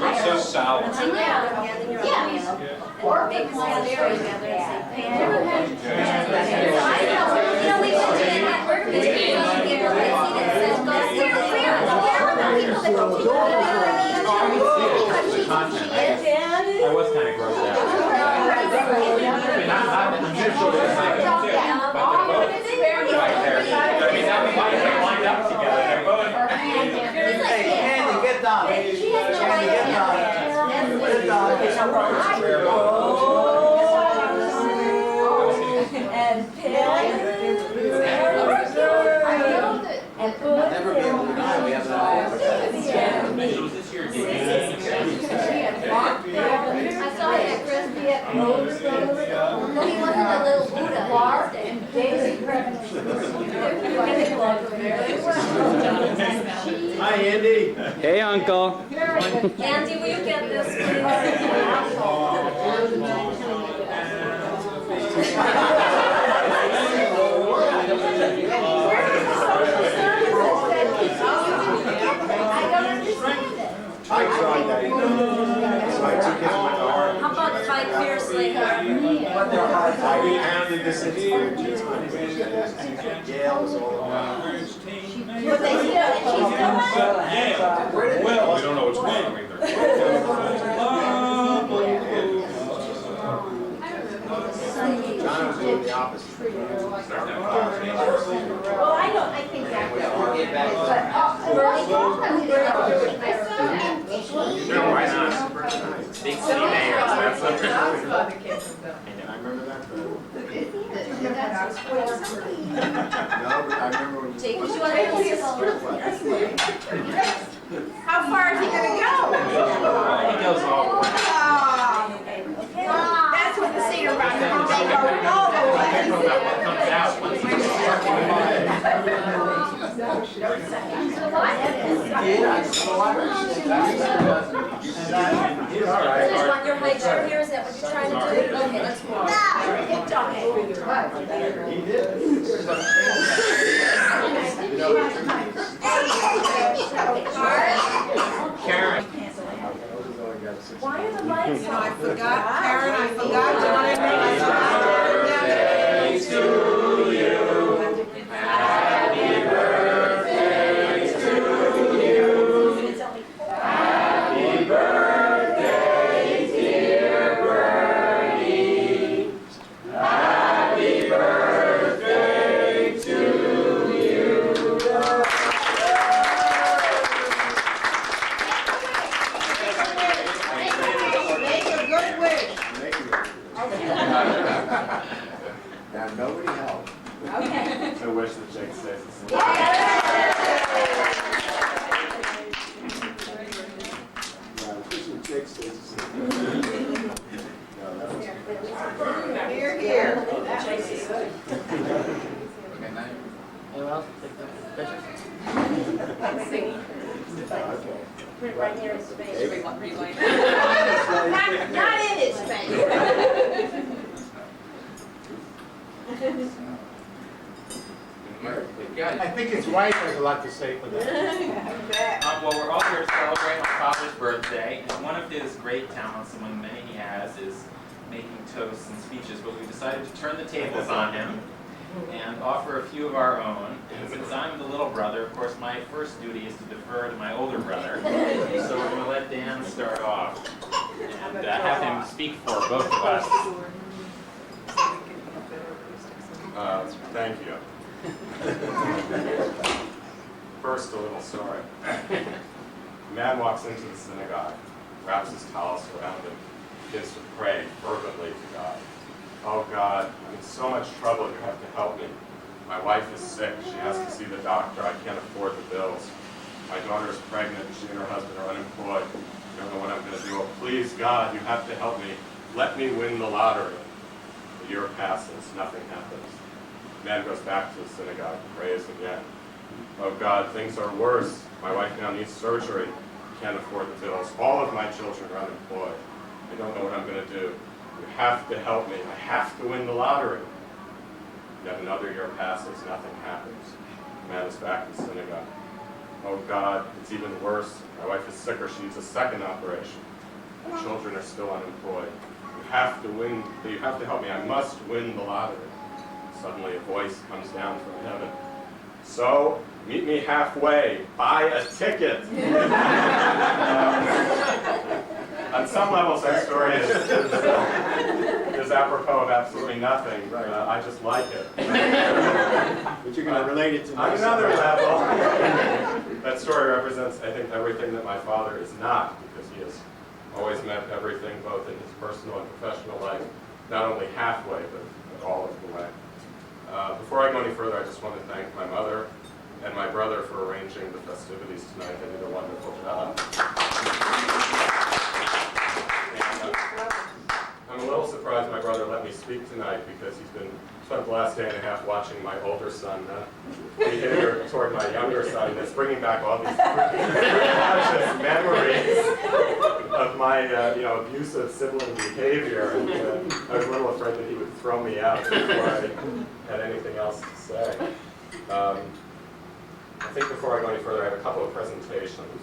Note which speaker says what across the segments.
Speaker 1: It says sour.
Speaker 2: Or make us stand there together and say, we went to that burger place and gave her a seat and says, go see your parents.
Speaker 3: I was kind of grossed out. Lined up together. They're both.
Speaker 4: Hey, Andy, get down. Andy, get down. Get down.
Speaker 2: And
Speaker 4: Never be able to deny we have that.
Speaker 3: Was this your debut?
Speaker 2: I saw him at Crispy at Rose. No, he wasn't a little Buddha. And Daisy
Speaker 4: Hi, Andy.
Speaker 5: Hey, Uncle.
Speaker 2: Andy, will you get this,
Speaker 4: I tried that. So I took it in my arm.
Speaker 2: how about fight fiercely?
Speaker 4: I pounded this into Yale was all around.
Speaker 2: But they still, and she's still
Speaker 1: Well, we don't know what's going on either.
Speaker 4: John was doing the opposite.
Speaker 2: Well, I think that was.
Speaker 3: Sure, why not? Big city mayor.
Speaker 4: And I remember that forever. No, but I remember when you...
Speaker 2: Take you on
Speaker 6: How far is he gonna go?
Speaker 3: He goes all the way.
Speaker 6: That's what the Cedarbaum, they go all the way.
Speaker 3: Careful about what comes out once he's
Speaker 2: You just want your high chair here, is that what you're trying to do? Okay, let's move on. Keep talking.
Speaker 4: He did.
Speaker 3: Karen.
Speaker 2: Why are the lights on?
Speaker 6: I forgot, Karen, I forgot to
Speaker 4: Now, nobody helped.
Speaker 2: Okay.
Speaker 4: I wish the chick stays the same. Yeah, I wish the chick stays the same. No, that was...
Speaker 6: Here, here.
Speaker 5: Anyone else take the picture?
Speaker 4: Okay.
Speaker 2: Put it right here in space.
Speaker 6: Not in his face.
Speaker 7: I think his wife has a lot to say for that.
Speaker 3: Well, we're all here to celebrate my father's birthday, and one of his great talents, among many he has, is making toasts and speeches, but we decided to turn the tables on him and offer a few of our own. And since I'm the little brother, of course, my first duty is to defer to my older brother. So we're going to let Dan start off and have him speak for both of us.
Speaker 8: Thank you. First, a little story. A man walks into the synagogue, wraps his towels around him, begins to pray fervently to God. Oh God, I'm in so much trouble, you have to help me. My wife is sick, she has to see the doctor, I can't afford the bills. My daughter is pregnant, she and her husband are unemployed. I don't know what I'm going to do. Oh, please God, you have to help me. Let me win the lottery. A year passes, nothing happens. The man goes back to the synagogue, prays again. Oh God, things are worse. My wife now needs surgery. Can't afford the bills. All of my children are unemployed. I don't know what I'm going to do. You have to help me. I have to win the lottery. Yet another year passes, nothing happens. man is back in synagogue. Oh God, it's even worse. My wife is sick or she needs a second operation. My children are still unemployed. You have to help me. I must win the lottery. Suddenly a voice comes down from heaven. So, meet me halfway. Buy a ticket. On some levels, that story is apropos of absolutely nothing. I just like it.
Speaker 7: But you're going to relate it to
Speaker 8: On another level, that story represents, I think, everything that my father is not, because he has always met everything, both in his personal and professional life, not only halfway, but all of the way. Before I go any further, I just want to thank my mother and my brother for arranging the festivities tonight. They did a wonderful job. I'm a little surprised my brother let me speak tonight because he's spent the last day and a half watching my older son behavior toward my younger son. It's bringing back all these conscious memories of my abusive sibling behavior. And I was a little afraid that he would throw me out before I had anything else to say. I think before I go any further, I have a couple of presentations.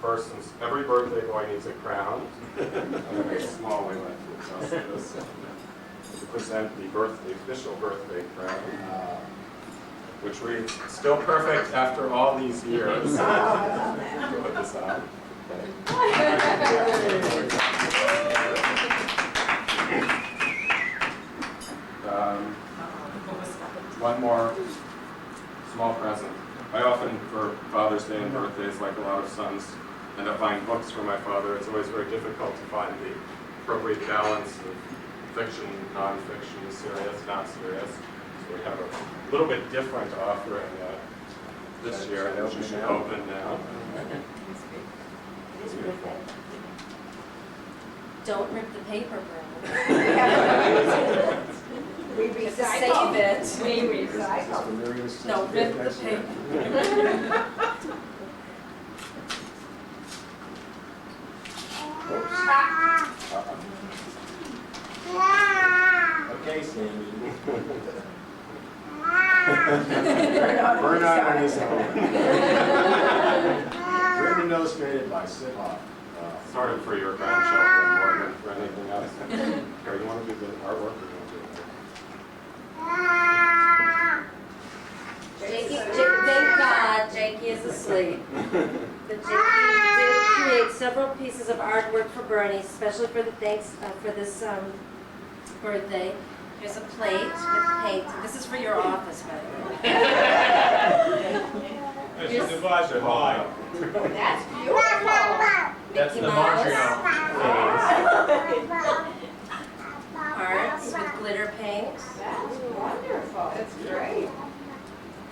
Speaker 8: First, since every birthday boy needs a crown, I'm a very small way like this, to present the official birthday crown, which reads, "Still perfect after all these years." Put this on. One more small present. I often, for Father's Day and birthdays, like a lot of sons, end up buying books for my father. It's always very difficult to find the appropriate balance of fiction, non-fiction, serious, not serious. So we have a little bit different offering this year, which you should open now. It's beautiful.
Speaker 2: Don't rip the paper, bro.
Speaker 6: We
Speaker 2: Save
Speaker 6: recycle.
Speaker 2: it.
Speaker 6: We recycle.
Speaker 2: Don't rip the paper.
Speaker 7: Okay, Sandy.
Speaker 6: Burn
Speaker 7: on his own. Written and illustrated by Sid Hoff.
Speaker 8: Sort of for your grandchildren more than for anything else. Here, you want to do the artwork or you want to do
Speaker 2: Thank God Jakey is asleep. But Jakey did create several pieces of artwork for Bernie, especially for the for this birthday. Here's a plate with paint. This is for your office, by the way.
Speaker 1: It's an advisor, hi.
Speaker 6: That's beautiful.
Speaker 3: That's
Speaker 2: Mickey
Speaker 3: the
Speaker 2: Mouse.
Speaker 3: Montreal.
Speaker 2: Hearts with glitter paint.
Speaker 6: That's wonderful. That's great.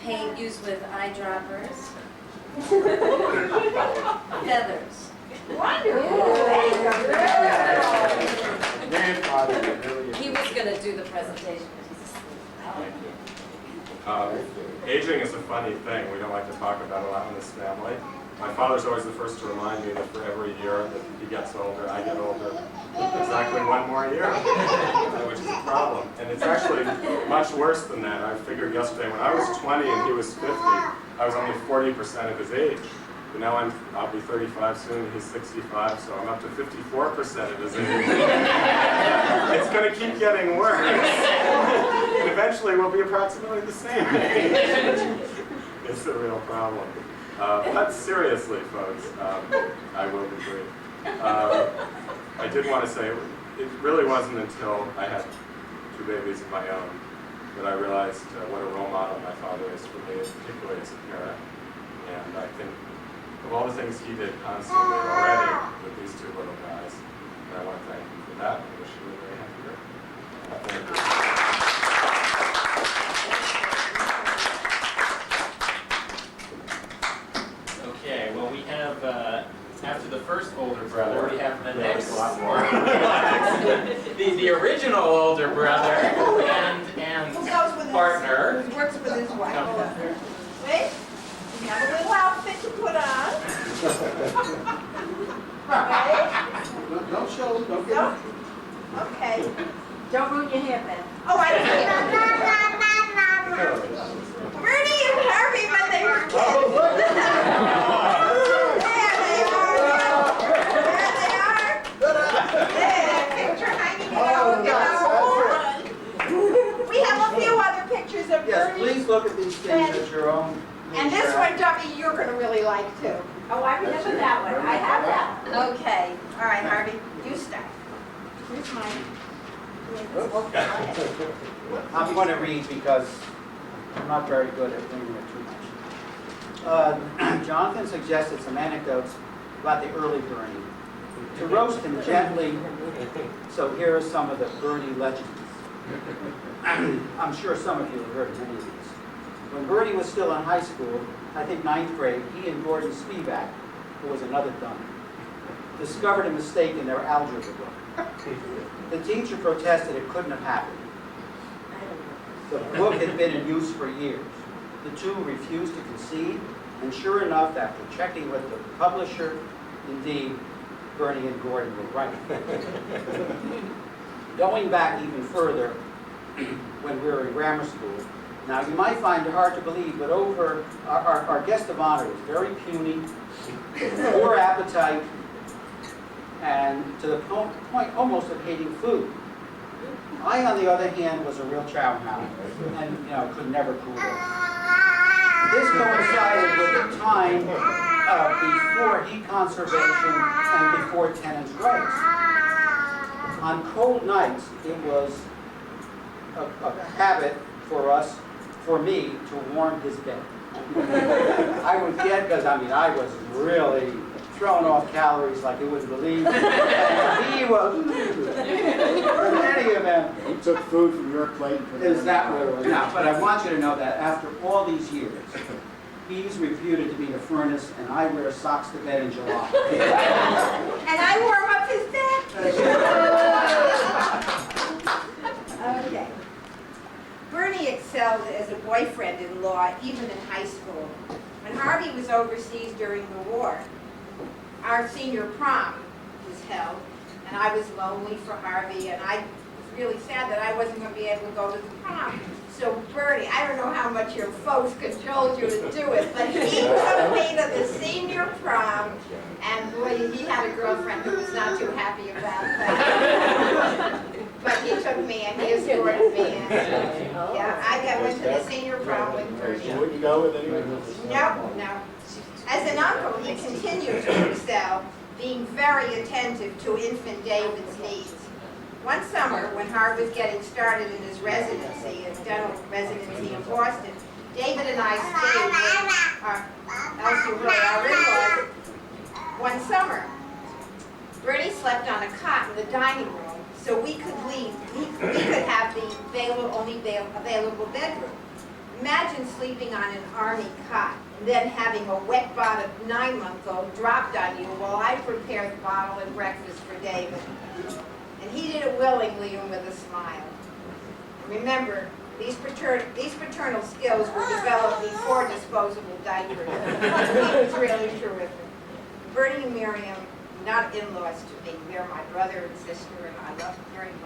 Speaker 2: Paint used with eyedroppers. Feathers.
Speaker 6: Wonderful.
Speaker 7: Grandfather, really.
Speaker 2: He was going to do the presentation, but he's asleep.
Speaker 8: Aging is a funny thing. We don't like to talk about a lot in this family. My father's always the first to remind me that for every year that he gets older, I get older. Exactly one more year, which is a problem. And it's actually much worse than that. I figured yesterday when I was 20 and he was 50, I was only 40% of his age. But now I'll be 35 soon, and he's 65, so I'm up to 54% of his age. It's going to keep getting worse. And eventually we'll be approximately the same age. It's a real problem. But seriously, folks, I will be brief. I did want to say, it really wasn't until I had 2 babies of my own that I realized what a role model my father is for me, particularly as a parent. And I think of all the things he did constantly already with these 2 little guys, and I want to thank him for that and wish you a very happy birthday. Thank you.
Speaker 3: Okay, well we have, after the first older brother, we have the next,
Speaker 8: a lot more.
Speaker 3: the original older brother and
Speaker 6: Who goes with
Speaker 3: partner.
Speaker 6: Who works with his wife. Wait, you have a little outfit to put on. Right?
Speaker 7: Don't show, don't get
Speaker 6: No? Okay.
Speaker 2: Don't ruin your hair, Ben.
Speaker 6: Oh, I didn't. Bernie and Harvey like too. Oh, I remember that one. I have that. Okay. All right, Harvey, you start. Here's mine.
Speaker 4: I'm going to read because I'm not very good at reading it too much. Jonathan suggested some anecdotes about the early Bernie. To roast him gently, so here are some of the Bernie legends. I'm sure some of you have heard many of these. When Bernie was still in high school, I think 9th grade, he and Gordon Spivak, who was another dummy, discovered a mistake in their algebra book. The teacher protested it couldn't have happened. The book had been in use for years. The two refused to concede, and sure enough, after checking with the publisher, indeed, Bernie and Gordon were right. Going back even further, when we were in grammar school, now you might find it hard to believe, but our guest of honor was very puny, poor appetite, and to the point almost of hating food. I, on the other hand, was a real chow hound, and could never cool it. This coincided with the time before heat conservation and before Tennant's rights. On cold nights, it was a habit for me, to warm his bed. I would get, because I was really throwing off calories like you wouldn't believe. And he was, in any event.
Speaker 7: He took food from your plate and put it
Speaker 4: Is
Speaker 7: in
Speaker 4: that
Speaker 7: mine.
Speaker 4: what it was? Now, but I want you to know that after all these years, he's reputed to be a furnace, and I wear socks to bed in July.
Speaker 6: And I warm up his bed. Okay. Bernie excelled as a boyfriend-in-law even in high school. When Harvey was overseas during the war, our senior prom was held, and I was lonely for Harvey, and I was really sad that I wasn't going to be able to go to the prom. So Bernie, I don't know how much your folks cajoled you to do it, but he took me to the senior prom, and boy, he had a girlfriend who was not too happy about that. But he took me and he escorted me, and yeah, I went to the senior prom with Bernie.
Speaker 7: You wouldn't go with anyone?
Speaker 6: No. As an uncle, he continued to excel, being very attentive to infant David's needs. One summer, when Harv was getting started in his residency, his dental residency in Boston, David and I stayed with our in-laws one summer. Bernie slept on a cot in the dining room, so we could leave. We could have the only available bedroom. Imagine sleeping on an army cot and then having a wet-bottomed 9-month-old dropped on you while I prepared the bottle and breakfast for David. And he did it willingly and with a smile. Remember, these paternal skills were developed before disposable diapers. He was really terrific. Bernie and Miriam, not in-laws to me, they're my brother and sister, and I love them very much.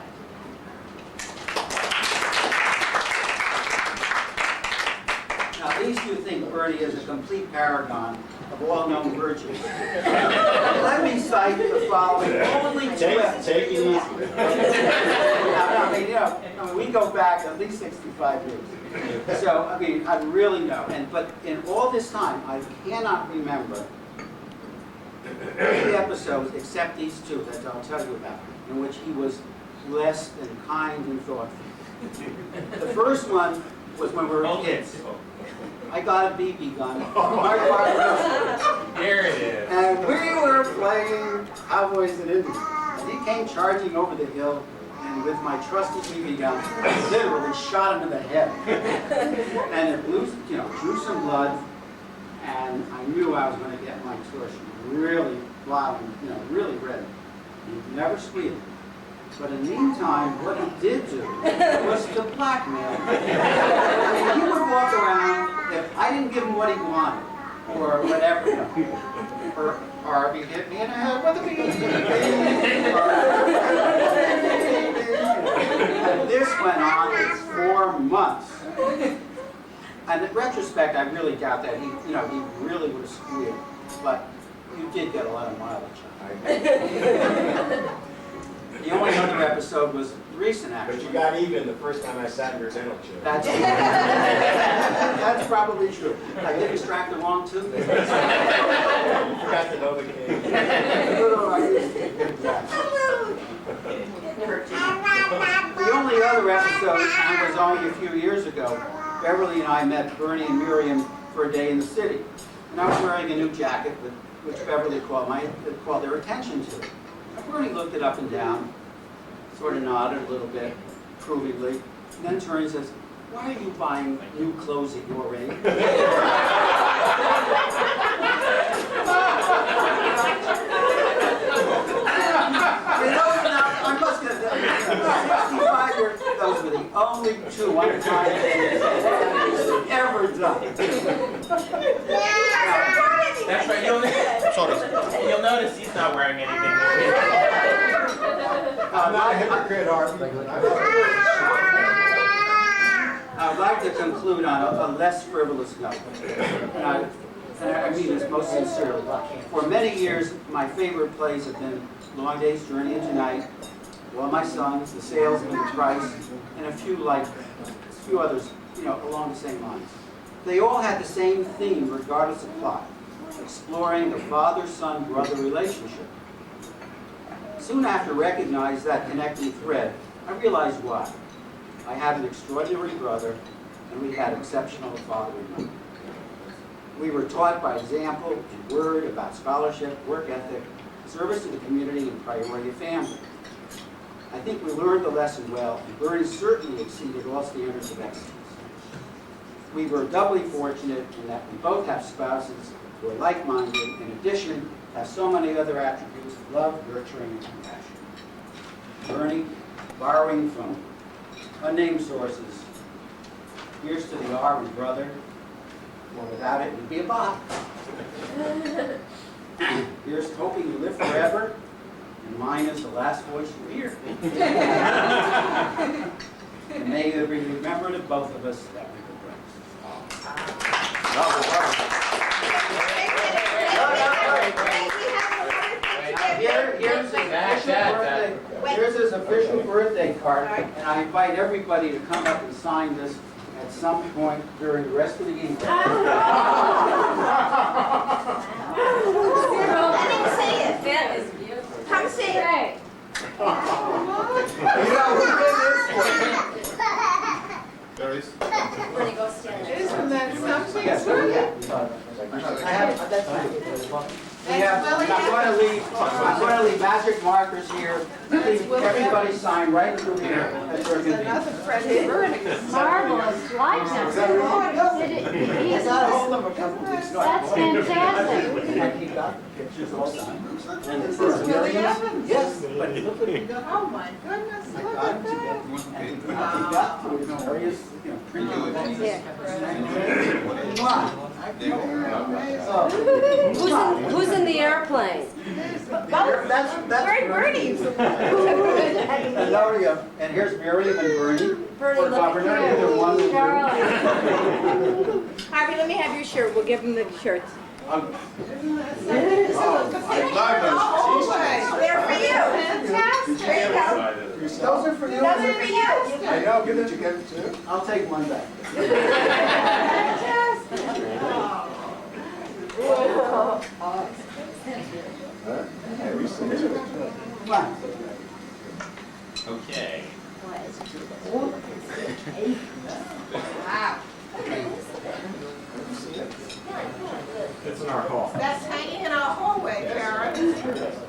Speaker 4: Now, these two think Bernie is a complete paragon of all known virtues. Let me cite the following only two.
Speaker 7: Take it easy.
Speaker 4: We go back at least 65 years. So, I really know. But in all this time, I cannot remember any episodes except these two that I'll tell you about, in which he was less than kind and thoughtful. The first one was when we were kids. I got a BB gun.
Speaker 3: Here it is.
Speaker 4: And we were playing Cowboys and Indians. And he came charging over the hill, and with my trusty BB gun, I literally shot him in the head. And it blew, drew some blood, and I knew I was going to get my tuition really loud and, really red. He never squealed. But in the meantime, what he did do was to blackmail me. He would walk around, if I didn't give him what he wanted, or whatever, or Harvey hit me in the head with a BB. And this went on for 4 months. And in retrospect, I really doubt that he really would have squealed. But you did get a lot of mileage. The only other episode was recent,
Speaker 7: But
Speaker 4: actually.
Speaker 7: you got even the first time I sat in your dental chair.
Speaker 4: That's probably true. I did extract the wrong tooth.
Speaker 7: You forgot to know the game.
Speaker 4: The only other episode, and it was only a few years ago, Beverly and I met Bernie and Miriam for a day in the city. And I was wearing a new jacket, which Beverly called their attention to. And Bernie looked it up and down, sort of nodded a little bit, approvingly, and then turned and says, "Why are you buying new clothes at your age?" I must have 65 years, those were the only two one-time things I've ever done.
Speaker 3: That's right, you'll notice he's not wearing anything.
Speaker 7: I'm not a hypocrite, Harvey.
Speaker 4: I'd like to conclude on a less frivolous note. And I mean this most sincerely. For many years, my favorite plays have been Long Day's Journey into Night, All My Sons, The Salesman, Price, and a few others, along the same lines. They all had the same theme, regardless of plot, exploring the father-son-brother relationship. Soon after recognizing that connecting thread, I realized why. I have an extraordinary brother, and we had exceptional father and mother. We were taught by example and word about scholarship, work ethic, service to the community, and priority of family. I think we learned the lesson well, and Bernie certainly exceeded all standards of excellence. We were doubly fortunate in that we both have spouses who are like-minded, in addition, have so many other attributes of love, nurturing, and compassion. Bernie, borrowing from unnamed sources, here's to the R in brother, or without it, it'd be a Bob. Here's to hoping you live forever, and mine is the last voice you hear. And may it be remembered of both of us that we were Here's his official birthday card, and I invite everybody to come up and sign this at some point during the rest of the evening.
Speaker 6: Let him see it.
Speaker 2: That is beautiful.
Speaker 6: Come see it.
Speaker 2: Right. Bernie, go stand there.
Speaker 6: Isn't that something?
Speaker 4: Yes, I have, that's fine. I'm going to leave magic markers here. Please, everybody sign right through here. That's where it's going to be.
Speaker 9: Marvelous likeness.
Speaker 4: I got a hold of a couple weeks ago.
Speaker 9: That's fantastic.
Speaker 4: And he got the pictures all signed. And it's really Evans? Yes, but look what he got.
Speaker 6: Oh my goodness,
Speaker 4: I
Speaker 6: look
Speaker 4: got
Speaker 6: at
Speaker 4: him
Speaker 6: that.
Speaker 4: together. And he got through his various, printing things.
Speaker 2: Who's in the airplane?
Speaker 4: That's
Speaker 6: Bernie.
Speaker 4: And there we go. And here's Miriam and Bernie
Speaker 2: Bernie,
Speaker 4: for
Speaker 2: look at
Speaker 4: governor.
Speaker 2: you.
Speaker 4: Either one will do.
Speaker 2: Charlie.
Speaker 6: Harvey, let me have your shirt. We'll give him the shirts.
Speaker 7: I
Speaker 6: They're for you. Fantastic. There you go.
Speaker 4: Those are for you.
Speaker 6: Those are for you.
Speaker 7: I know, good that you get it too.
Speaker 4: I'll take one back. Come on.
Speaker 3: Okay.
Speaker 6: Wow.
Speaker 8: It's in our hall.
Speaker 6: That's hanging in our hallway, Karen.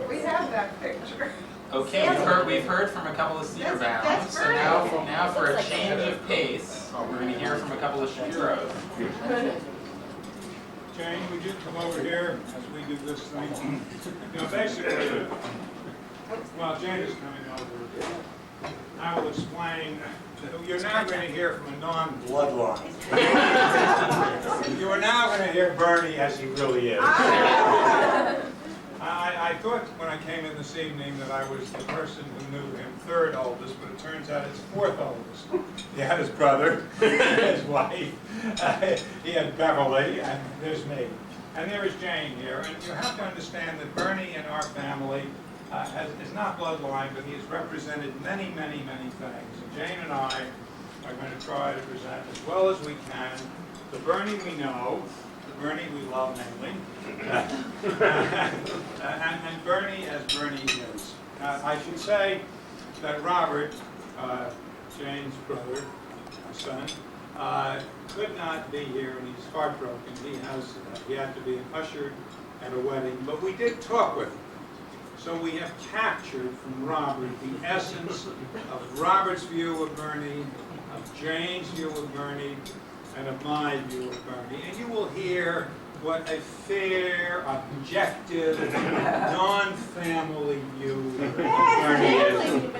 Speaker 6: We have that picture.
Speaker 3: Okay, we've heard from a couple of Cedarbaums,
Speaker 6: That's
Speaker 3: so now for a change of pace, we're going to hear from a couple of Shapiros.
Speaker 1: Jane, would you come over here as we do this thing? Basically, while Jane is coming over, I will explain. You're now going to hear from a non-bloodline. You are now going to hear Bernie as he really is. I thought when I came in this evening that I was the person who knew him third oldest, but it turns out it's fourth oldest. He had his brother, his wife, he had Beverly, and there's me. And there is Jane here. And you have to understand that Bernie and our family is not bloodline, but he has represented many, many, many things. And Jane and I are going to try to present as well as we can the Bernie we know, the Bernie we love mainly, and Bernie as Bernie is. I should say that Robert, Jane's brother, my son, could not be here, and he's heartbroken. He had to be ushered at a wedding, but we did talk with him. So we have captured from Robert the essence of Robert's view of Bernie, of Jane's view of Bernie, and of my view of Bernie. And you will hear what a fair, objective, non-family view of Bernie is.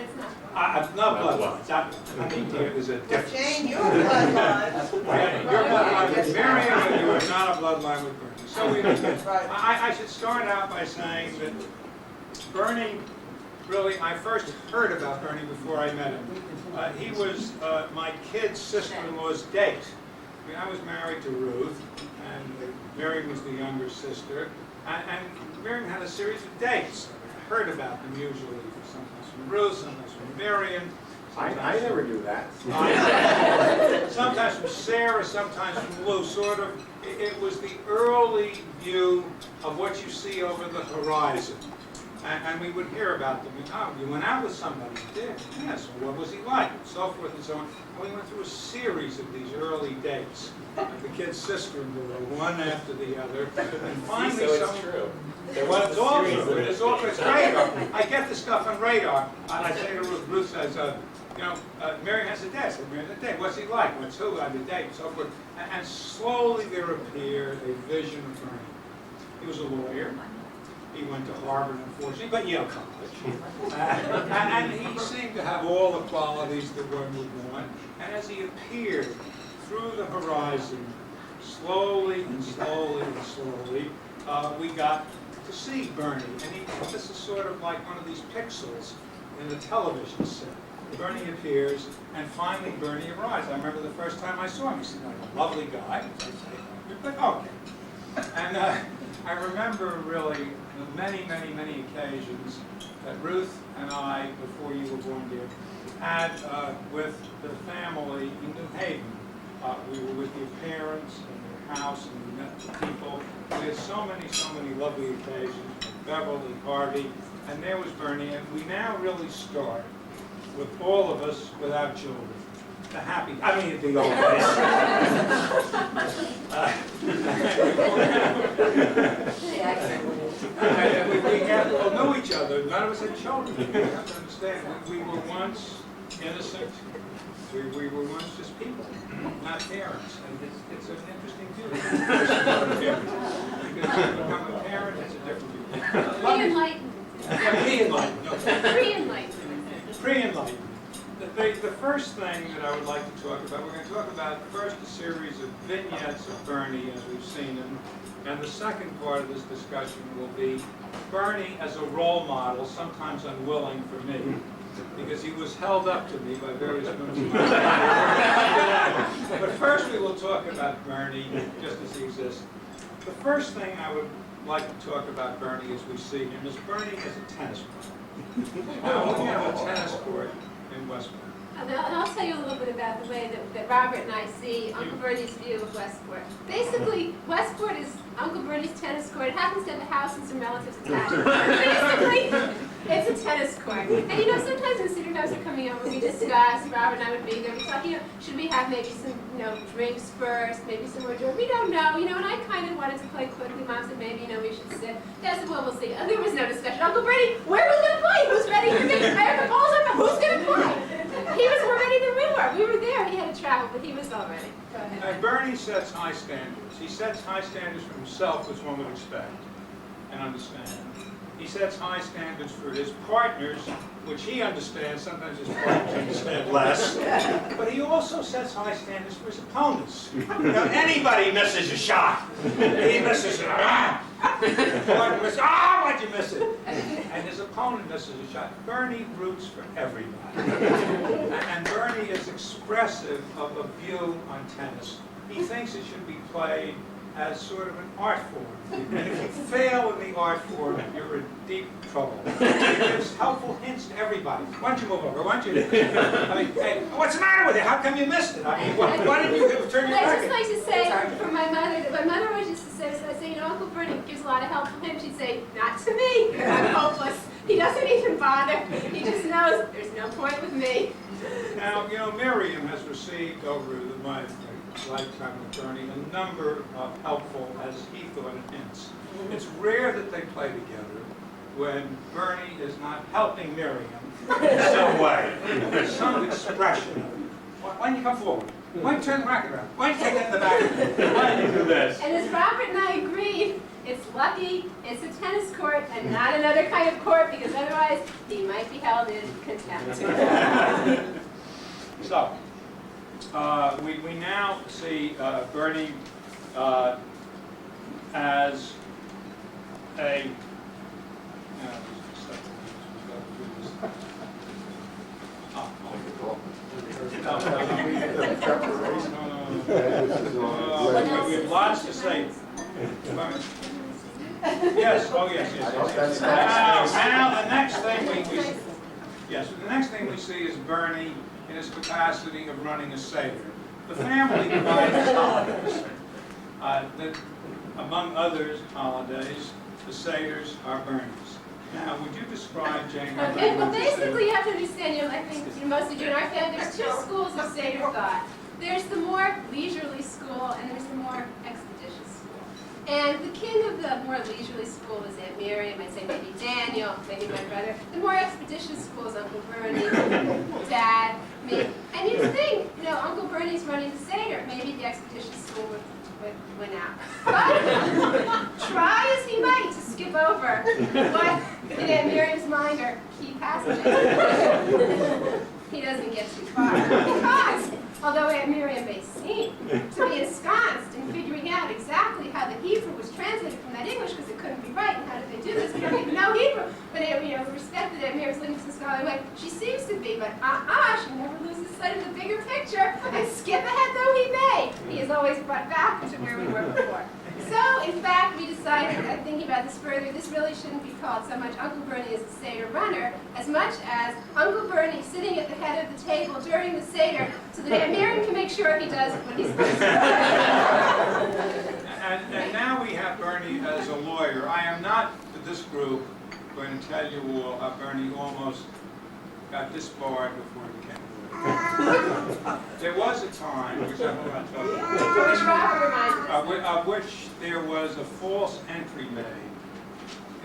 Speaker 1: Not bloodlines. I mean, there is a difference.
Speaker 6: Jane, you're bloodline.
Speaker 1: You're bloodline with Miriam, but you are not a bloodline with Bernie. So I should start out by saying that Bernie, really, I first heard about Bernie before I met him. He was my kid's sister-in-law's date. I mean, I was married to Ruth, and Miriam was the younger sister, and Miriam had a series of dates. I heard about them usually, sometimes from Ruth, sometimes from Miriam.
Speaker 7: I never do that.
Speaker 1: Sometimes from Sarah, sometimes from Lou, sort of. It was the early view of what you see over the horizon. And we would hear about them. Oh, you went out with somebody. You did? Yes. Well, what was he like? And so forth and so on. And we went through a series of these early dates. The kid's sister-in-law, one after the other. And finally,
Speaker 8: so it's true.
Speaker 1: Well, it's all true. It's all true. It's radar. I get the stuff on radar. I say to Ruth, Ruth says, Mary has a date. I said, Mary has a date. What's he like? What's who on the date? And so forth. And slowly there appeared a vision of Bernie. He was a lawyer. He went to Harvard, unfortunately, but Yale College. And he seemed to have all the qualities that one would want. And as he appeared through the horizon, slowly and slowly and slowly, we got to see Bernie. And this is sort of like one of these pixels in the television set. Bernie appears, and finally Bernie arrives. I remember the first time I saw him. He seemed like a lovely guy. But okay. And I remember really the many, many, many occasions that Ruth and I, before you were born, dear, had with the family in New Haven. We were with your parents in their house, and we met the people. We had so many lovely occasions. Beverly, Harvey, and there was Bernie. And we now really start with all of us without children. The happy, I mean, the old days. We all knew each other. None of us had children. You have to understand. We were once innocent. We were once just people, not parents. And it's an interesting view. Because when you become a parent, it's a different view.
Speaker 9: Pre-enlightened.
Speaker 1: Yeah, pre-enlightened. Okay.
Speaker 9: Pre-enlightened.
Speaker 1: Pre-enlightenment. The first thing that I would like to talk about, we're going to talk about first a series of vignettes of Bernie as we've seen him, and the second part of this discussion will be Bernie as a role model, sometimes unwilling for me, because he was held up to me by various members of my family. But first we will talk about Bernie just as he exists. The first thing I would like to talk about Bernie as we see him is Bernie as a tennis player. Now, we have a tennis court in Westport.
Speaker 10: And I'll tell you a little bit about the way that Robert and I see Uncle Bernie's view of Westport. Basically, Westport is Uncle Bernie's tennis court. It happens to have a house and some relatives attached. Basically, it's a tennis court. And you know, sometimes when visitors are coming over, we discuss, Robert and I would be there, we talk, you know, should we have maybe some, drinks first, maybe some more drinks? We don't know, and I kind of wanted to play quickly. Mom said, maybe, we should sit. Dad said, well, we'll see. And there was no discussion. Uncle Bernie, where are we going to play? Who's ready? Who's going to play? The ball's up. Who's going to play? He was more ready than we were. We were there. He had to travel, but he was all ready. Go ahead.
Speaker 1: Bernie sets high standards. He sets high standards for himself, as one would expect and understand. He sets high standards for his partners, which he understands. Sometimes his partners understand less. But he also sets high standards for his opponents. Anybody misses a shot. He misses it. Why'd you miss it? And his opponent misses a shot. Bernie roots for everybody. And Bernie is expressive of a view on tennis. He thinks it should be played as sort of an art form. And if you fail in the art form, you're in deep trouble. It gives helpful hints to everybody. Why don't you move over? Why don't you? I mean, hey, what's the matter with you? How come you missed it? I mean, why didn't you turn your
Speaker 10: I'd
Speaker 1: back?
Speaker 10: just like to say for my mother that my mother always used to say, so I say, you know, Uncle Bernie gives a lot of helpful hints. She'd say, not to me, I'm hopeless. He doesn't even bother. He just knows there's no point with me.
Speaker 1: Now, you know, Miriam has received over my lifetime with Bernie a number of helpful, as he thought, hints. It's rare that they play together when Bernie is not helping Miriam in some way, some expression of, why don't you come forward? Why don't you turn the racket around? Why don't you take that in the back? Why don't you do this?
Speaker 10: And as Robert and I agreed, it's lucky it's a tennis court and not another kind of court, because otherwise he might be held in contempt.
Speaker 1: So, we now see Bernie as a we have lots to say. Yes, oh yes, yes. Now the next thing we see is Bernie in his capacity of running a Seder. The family divides holidays. Among others holidays, the Seders are Bernie's. Now, would you describe, Jane?
Speaker 10: Okay, well basically you have to understand, you know, I think most of you in our family, there's two schools of Seder thought. There's the more leisurely school and there's the more expeditious school. And the king of the more leisurely school is Aunt Miriam, I'd say maybe Daniel, maybe my brother. The more expeditious school is Uncle Bernie, Dad, me. And you'd think, you know, Uncle Bernie's running the Seder, maybe the expeditious school would win out. But try as he might to skip over what in Aunt Miriam's mind are key passages. He doesn't get too far. Because, although Aunt Miriam may seem to be ensconced in figuring out exactly how the Hebrew was translated from that English, because it couldn't be right, and how did they do this? We don't even know Hebrew. But you know, respect that Aunt Miriam's living some scholarly way, she seems to be, but she never loses sight of the bigger picture, and skip ahead though he may, he is always brought back to where we were before. So, in fact, we decided, thinking about this further, this really shouldn't be called so much Uncle Bernie as a Seder runner, as much as Uncle Bernie sitting at the head of the table during the Seder, so that Aunt Miriam can make sure he does what he's supposed to do.
Speaker 1: And now we have Bernie as a lawyer. I am not, for this group, going to tell you all how Bernie almost got disbarred before he became a lawyer. There was a time, which I'm about to tell you,
Speaker 10: Which Robert reminded us.
Speaker 1: of which there was a false entry made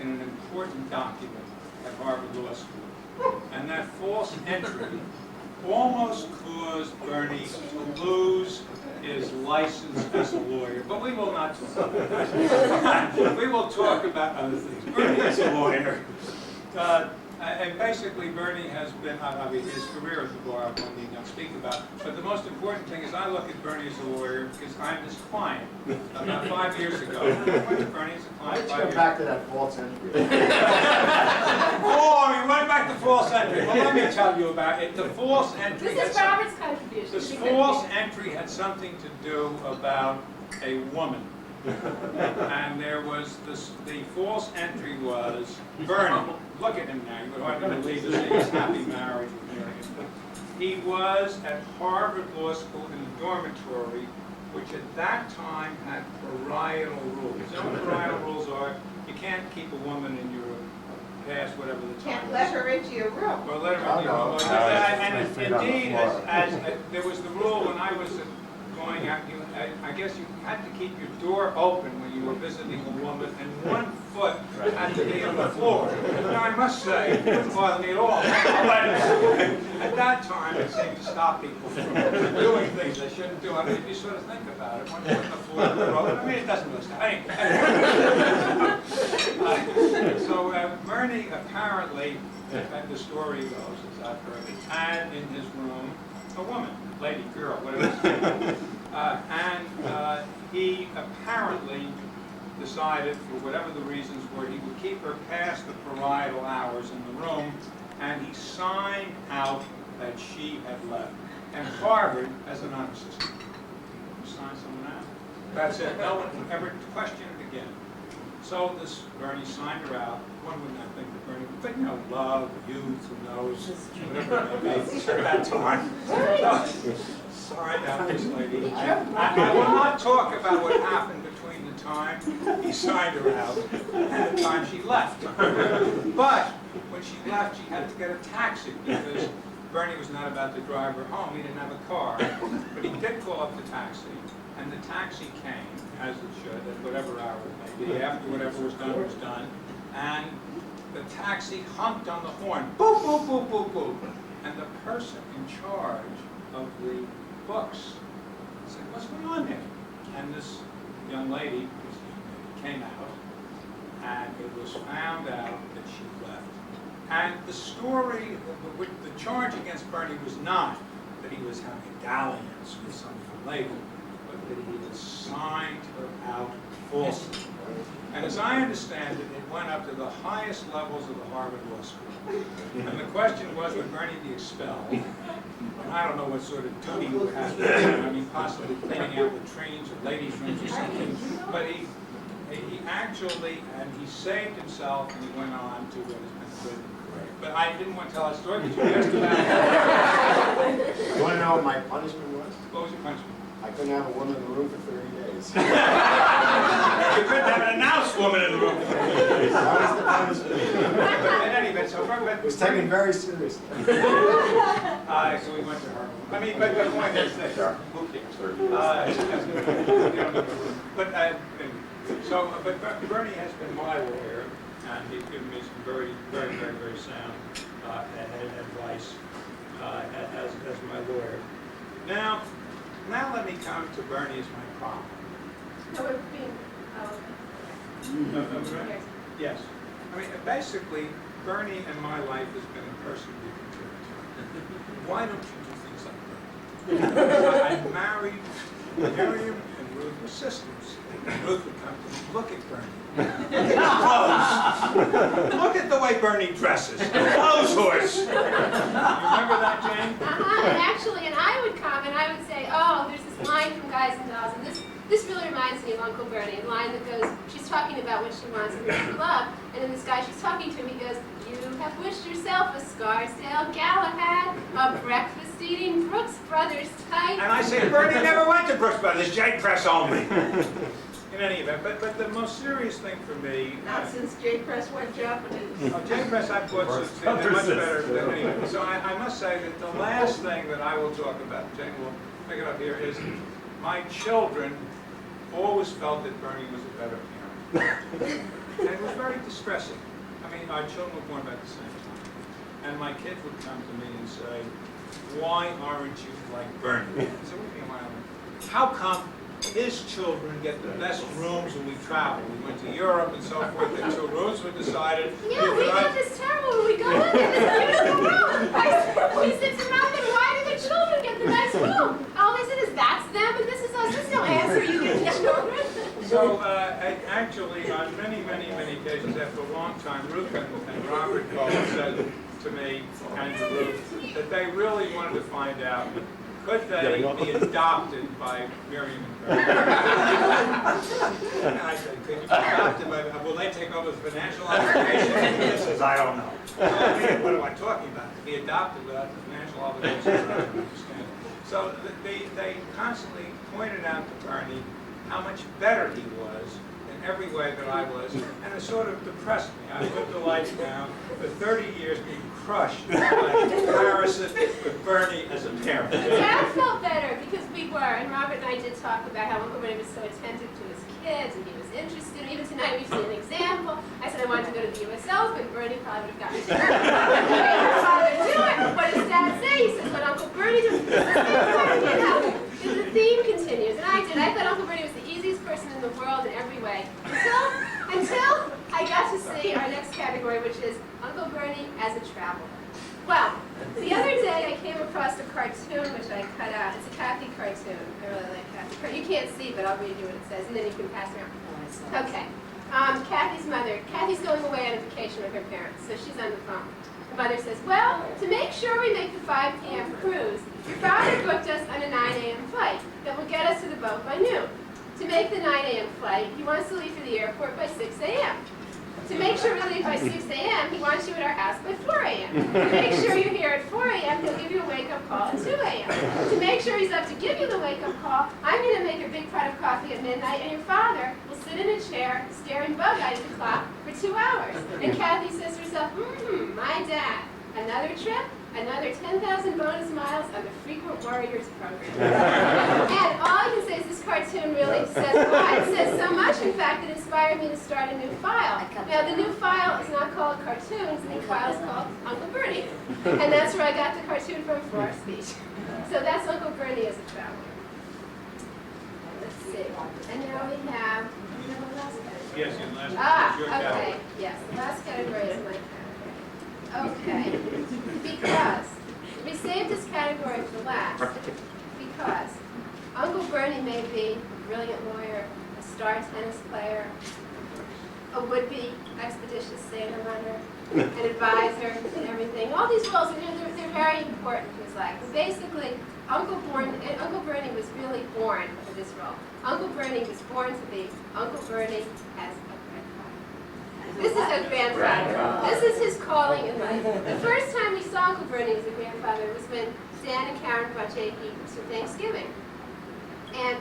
Speaker 1: in an important document at Harvard Law School. And that false entry almost caused Bernie to lose his license as a lawyer. But we will not talk about that. We will talk about other things. Bernie is a lawyer. And basically, Bernie has been, I mean, his career at the bar, I won't need to speak about. But the most important thing is I look at Bernie as a lawyer because I'm his client. About 5 years ago, I went to Bernie as a client.
Speaker 7: Let's go back to that false entry.
Speaker 1: Oh, we went back to false entry. Well, let me tell you about it. The false entry.
Speaker 10: This is Robert's contribution.
Speaker 1: This false entry had something to do about a woman. And there was this, the false entry was Bernie. Look at him now. You would hardly believe this. He's happy marriage with Miriam. He was at Harvard Law School in the dormitory, which at that time had parietal rules. You know what parietal rules are? You can't keep a woman in your past whatever the time
Speaker 6: Can't let
Speaker 1: is.
Speaker 6: her into your room.
Speaker 1: Well, let her into your room. And indeed, as there was the rule when I was going out, I guess you had to keep your door open when you were visiting a woman, and 1 foot had to be on the floor. Now, I must say, it wouldn't bother me at all. But at that time, it seemed to stop people from doing things they shouldn't do. I mean, if you sort of think about it, 1 foot on the floor, I mean, it doesn't really stop. So Bernie apparently, the story goes, as I've heard it, had in his room a woman, lady, girl, whatever it's called. He apparently decided, for whatever the reasons were, he would keep her past the parietal hours in the room, and he signed out that she had left. And Harvard has an honor system. You sign someone out. That's it. No one ever questioned it again. So this Bernie signed her out. One would not think that Bernie, but you know, love, youth, who knows, whatever it may be at that time. Signed out this lady. I will not talk about what happened between the time he signed her out and the time she left. But when she left, she had to get a taxi because Bernie was not about to drive her home. He didn't have a car. But he did call up the taxi, and the taxi came, as it should, at whatever hour it may be, after whatever was done. And the taxi honked on the horn, boop, boop, boop, boop, boop. And the person in charge of the books said, what's going on there? And this young lady came out, and it was found out that she left. And the story, the charge against Bernie was not that he was having a dalliance with some young lady, but that he had signed her out falsely. And as I understand it, it went up to the highest levels of the Harvard Law School. And the question was, would Bernie be expelled? And I don't know what sort of duty he would have to do. I mean, possibly cleaning out the trains or ladies' rooms or something. But he actually, and he saved himself, and he went on to what has been good. But I didn't want to tell that story, but you asked about it.
Speaker 7: You want to know what my punishment was?
Speaker 1: What was your punishment?
Speaker 7: I couldn't have a woman in the room for 30 days.
Speaker 1: You couldn't have an announced woman in the room.
Speaker 7: That was the punishment.
Speaker 1: But in any event, so
Speaker 7: It was taken very seriously.
Speaker 1: So we went to her. I mean, but the point is that who cares? But Bernie has been my lawyer, and he's given me some very sound advice as my lawyer. Now let me come to Bernie as my problem.
Speaker 10: No, we're being,
Speaker 1: Right? Yes. I mean, basically, Bernie in my life has been a person to be considered. Why don't you do things like that? I married Miriam and Ruth were sisters. Ruth would come to me, look at Bernie. Look at his clothes. Look at the way Bernie dresses. Clothes horse. You remember that, Jane?
Speaker 10: Actually, and I would come and I would say, oh, there's this line from Guys and Dolls, and this really reminds me of Uncle Bernie, a line that goes, she's talking about what she wants and who she loves, and then this guy she's talking to, he goes, you have wished yourself a Scarsdale Galahad, a breakfast-eating Brooks Brothers type.
Speaker 1: And I say, Bernie never went to Brooks Brothers, J Press only. In any event, but the most serious thing for me...
Speaker 6: Not since J Press went Japanese.
Speaker 1: Oh, J Press I bought something much better than anyway. So I must say that the last thing that I will talk about, Jane will pick it up here, is my children always felt that Bernie was a better parent. And it was very distressing. I mean, our children were born about the same time. And my kids would come to me and say, why aren't you like Bernie? I said, what do you mean, why aren't you? How come his children get the best rooms when we travel? We went to Europe and so forth, and two rooms were decided.
Speaker 10: Yeah, we get this terrible when we go in there, this beautiful room. He sits around and why do the children get the nice room? All they said is, that's them and this is us. There's no answer you get the children.
Speaker 1: So, actually, on many occasions, after a long time, Ruth and Robert both said to me and to Ruth that they really wanted to find out, could they be adopted by Miriam and Bernie? And I said, could you be adopted by, will they take over the financial obligation? And he says, I don't know. What am I talking about? To be adopted without the financial obligation, I don't understand. So they constantly pointed out to Bernie how much better he was in every way that I was, and it sort of depressed me. I lived a life now for 30 years being crushed by comparison with Bernie as a parent.
Speaker 10: Dad felt better because we were, and Robert and I did talk about how Uncle Bernie was so attentive to his kids, and he was interested. Even tonight we've seen an example. I said I wanted to go to the U.S. Open. Bernie probably would have gotten to it. Her father do it. What does Dad say? He says, what Uncle Bernie does. The theme continues, and I did. I thought Uncle Bernie was the easiest person in the world in every way. Until I got to see our next category, which is Uncle Bernie as a traveler. Well, the other day I came across a cartoon which I cut out. It's a Kathy cartoon. I really like Kathy. You can't see, but I'll read you what it says, and then you can pass it around. Okay. Kathy's mother. Kathy's going away on a vacation with her parents, so she's on the phone. The mother says, well, to make sure we make the 5 p.m. cruise, your father booked us on a 9 a.m. flight that will get us to the boat by noon. To make the 9 a.m. flight, he wants to leave for the airport by 6 a.m. To make sure we leave by 6 a.m., he wants you at our house by 4 a.m. To make sure you're here at 4 a.m., he'll give you a wake-up call at 2 a.m. To make sure he's up to give you the wake-up call, I'm going to make a big pot of coffee at midnight, and your father will sit in a chair staring bug-eyed at the clock for 2 hours. And Kathy says to herself, my dad, another trip, another 10,000 bonus miles on the Frequent Warriors program. And all I can say is this cartoon really says a lot. It says so much, in fact, it inspired me to start a new file. Now, the new file is not called cartoons. The new file is called Uncle Bernie. And that's where I got the cartoon from for our speech. So that's Uncle Bernie as a traveler. Let's see. And now we have the last category.
Speaker 1: Yes, in the last. Your
Speaker 10: Okay.
Speaker 1: category.
Speaker 10: Yes, the last category is my category. Okay, because we saved this category for last, because Uncle Bernie may be a brilliant lawyer, a star tennis player, a would-be expeditious sailor runner, an advisor, and everything. All these roles, they're very important in his life. But basically, Uncle Bernie was really born for this role. Uncle Bernie was born to be Uncle Bernie as a grandfather. This is a grandfather. This is his calling in life. The first time we saw Uncle Bernie as a grandfather was when Dan and Karen brought JP to Thanksgiving. And,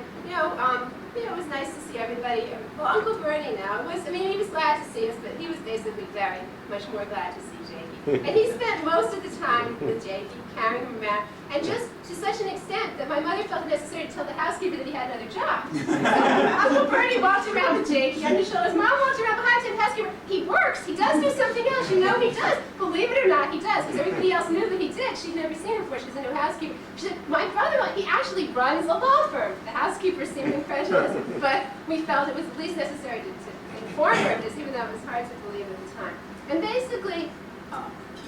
Speaker 10: it was nice to see everybody. Well, Uncle Bernie now, he was glad to see us, but he was basically very much more glad to see JP. And he spent most of the time with JP, carrying him around, and just to such an extent that my mother felt it necessary to tell the housekeeper that he had another job. Uncle Bernie walked around with JP on his shoulders. Mom walked around behind him, the housekeeper. He works. He does do something else. You know he does. Believe it or not, he does, because everybody else knew that he did. She'd never seen him before. She's a new housekeeper. She said, my brother-in-law, he actually runs a law firm. The housekeeper seemed incredulous, but we felt it was at least necessary to inform her of this, even though it was hard to believe at the time. And basically,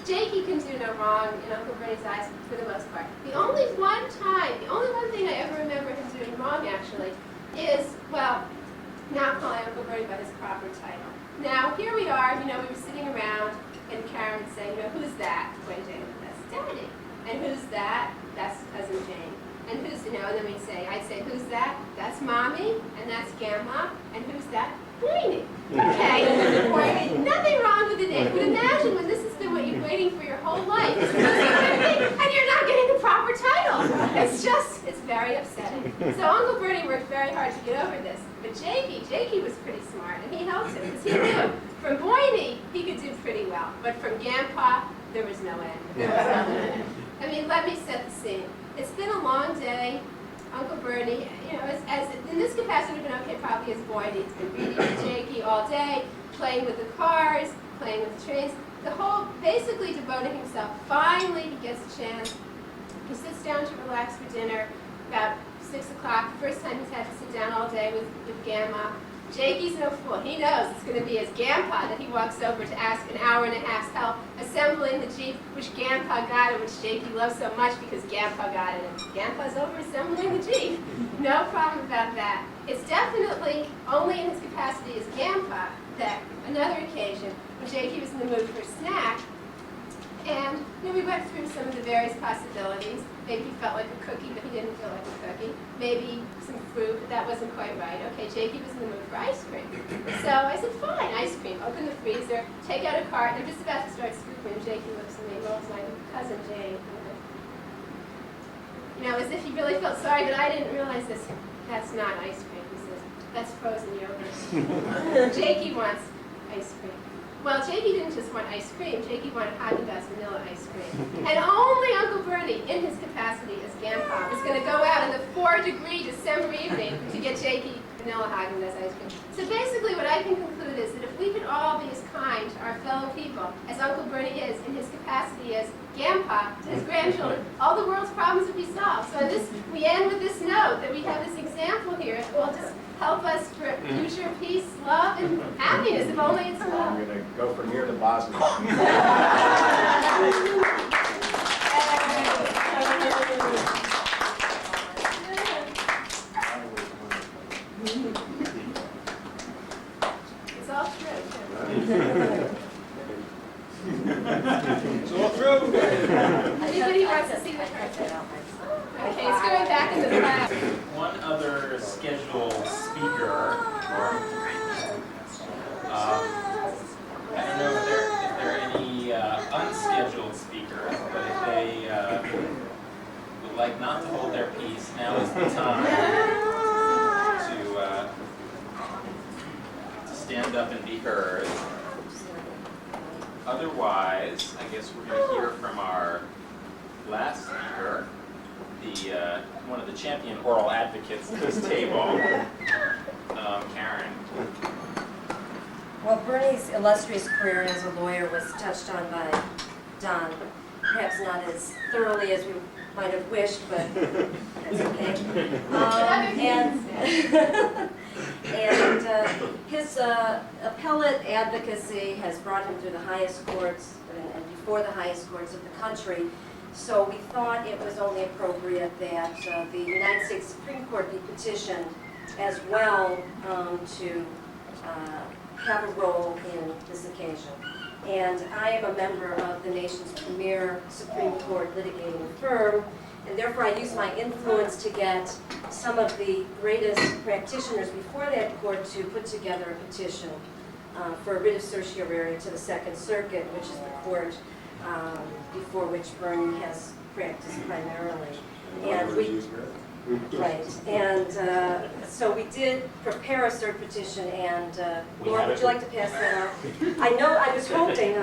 Speaker 10: Jakey can do no wrong in Uncle Bernie's eyes for the most part. The only one thing I ever remember him doing wrong, actually, is, not calling Uncle Bernie by his proper title. Now, here we are, we were sitting around, and Karen would say, who's that? When Jane would, that's Daddy. And who's that? That's Cousin Jane. And who's, and then I'd say, who's that? That's Mommy, and that's Grandma, and who's that? Boiny. Okay? Nothing wrong with the name. But imagine when this has been what you're waiting for your whole life, and you're not getting the proper title. It's very upsetting. So Uncle Bernie worked very hard to get over this. But Jakey was pretty smart, and he helped him, because he knew from Boiny, he could do pretty well. But from Grandpa, there was no end. Let me set the scene. It's been a long day. Uncle Bernie, as in this capacity would have been okay probably as Boyd. He's been reading to Jakey all day, playing with the cars, playing with the trains, basically devoting himself. Finally, he gets a chance. He sits down to relax for dinner about 6 o'clock, the first time he's had to sit down all day with Grandma. Jakey's no fool. He knows it's going to be his Grandpa that he walks over to ask an hour and a half's help assembling the Jeep, which Grandpa got and which Jakey loves so much because Grandpa got it. And Grandpa's over assembling the Jeep. No problem about that. It's definitely only in his capacity as Grandpa that another occasion when Jakey was in the mood for a snack, and we went through some of the various possibilities. Maybe he felt like a cookie, but he didn't feel like a cookie. Maybe some fruit, but that wasn't quite right. Okay, Jakey was in the mood for ice cream. So I said, fine, ice cream. Open the freezer, take out a carton. I'm just about to start scooping, and Jakey looks at me, rolls my cousin Jane. As if he really felt sorry, but I didn't realize this. That's not ice cream, he says. That's frozen yogurt. Jakey wants ice cream. Well, Jakey didn't just want ice cream. Jakey wanted Haagen-Dazs vanilla ice cream. And only Uncle Bernie, in his capacity as Grandpa, was going to go out in the 4-degree December evening to get Jakey vanilla Haagen-Dazs ice cream. So basically what I can conclude is that if we could all be as kind to our fellow people as Uncle Bernie is in his capacity as Grandpa to his grandchildren, all the world's problems would be solved. So we end with this note that we have this example here. It will just help us for future peace, love, and happiness, if only it's love.
Speaker 7: I'm going to go from here to Bosnia.
Speaker 10: It's all true.
Speaker 1: It's all true.
Speaker 10: Anybody wants to see the cartoon? Okay, it's going back in the class.
Speaker 3: one other scheduled speaker. I don't know if there are any unscheduled speakers, but if they would like not to hold their peace, now is the time to stand up and be heard. Otherwise, I guess we're going to hear from our last speaker, the one of the champion oral advocates at this table, Karen.
Speaker 2: Well, Bernie's illustrious career as a lawyer was touched on by Don, perhaps not as thoroughly as we might have wished, but that's okay. And his appellate advocacy has brought him through the highest courts and before the highest courts of the country. So we thought it was only appropriate that the United States Supreme Court be petitioned as well to have a role in this occasion. And I am a member of the nation's premier Supreme Court litigating firm, and therefore I use my influence to get some of the greatest practitioners before that court to put together a petition for a writ of certiorari to the Second Circuit, which is the court before which Bernie has practiced primarily. And we, right, and so we did prepare a cert petition, and Laura, would you like to pass that out? I know, I was hoping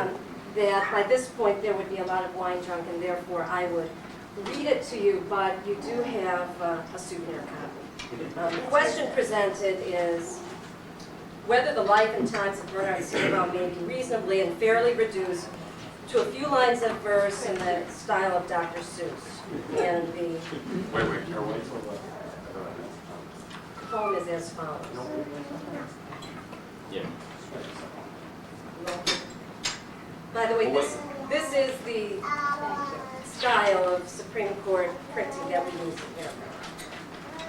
Speaker 2: that by this point there would be a lot of wine drunk, and therefore I would read it to you, but you do have a souvenir copy. The question presented is whether the life and times of Bernard Cedarbaum may be reasonably and fairly reduced to a few lines of verse in the style of Dr. Seuss. And the poem is as follows.
Speaker 3: Yeah.
Speaker 2: By the way, this is the style of Supreme Court printing that we use here.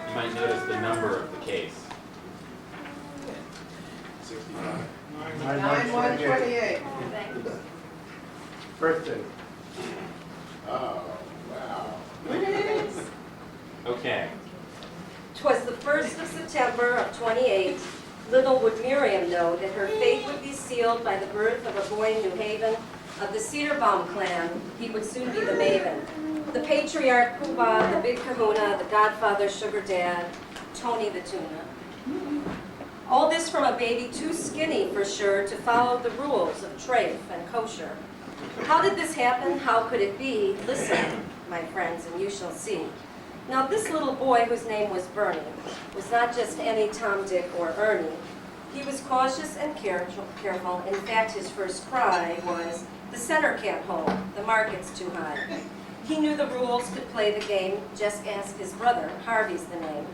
Speaker 3: You might notice the number of the case.
Speaker 7: 65.
Speaker 6: 9128.
Speaker 7: Birthday.
Speaker 8: Oh, wow.
Speaker 3: Okay.
Speaker 2: 'Twas the 1st of September of 28. Little would Miriam know that her fate would be sealed by the birth of a boy in New Haven of the Cedarbaum clan. He would soon be the maven. The patriarch Poobah, the big kahuna, the godfather sugar dad, Tony the tuna. All this from a baby too skinny for sure to follow the rules of trafe and kosher. How did this happen? How could it be? Listen, my friends, and you shall see. Now this little boy, whose name was Bernie, was not just any Tom, Dick, or Ernie. He was cautious and careful. In fact, his first cry was, "The center can't hold, the market's too high." He knew the rules, could play the game. Just ask his brother, Harvey's the name.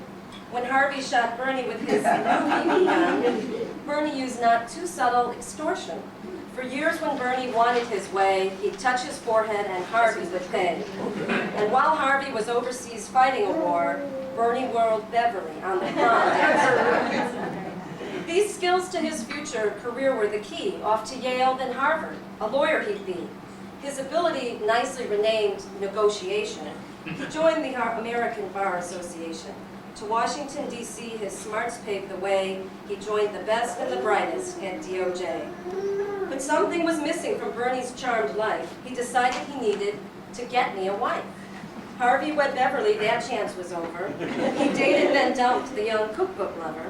Speaker 2: When Harvey shot Bernie with his new BB gun, Bernie used not too subtle extortion. For years when Bernie wanted his way, he'd touch his forehead and Harvey would pay. And while Harvey was overseas fighting a war, Bernie whirled Beverly on the pond. These skills to his future career were the key. Off to Yale, then Harvard. A lawyer he'd be. His ability, nicely renamed negotiation, he joined the American Bar Association. To Washington, D.C., his smarts paved the way. He joined the best and the brightest at DOJ. But something was missing from Bernie's charmed life. He decided he needed to get me a wife. Harvey wed Beverly, that chance was over. He dated, then dumped the young cookbook lover.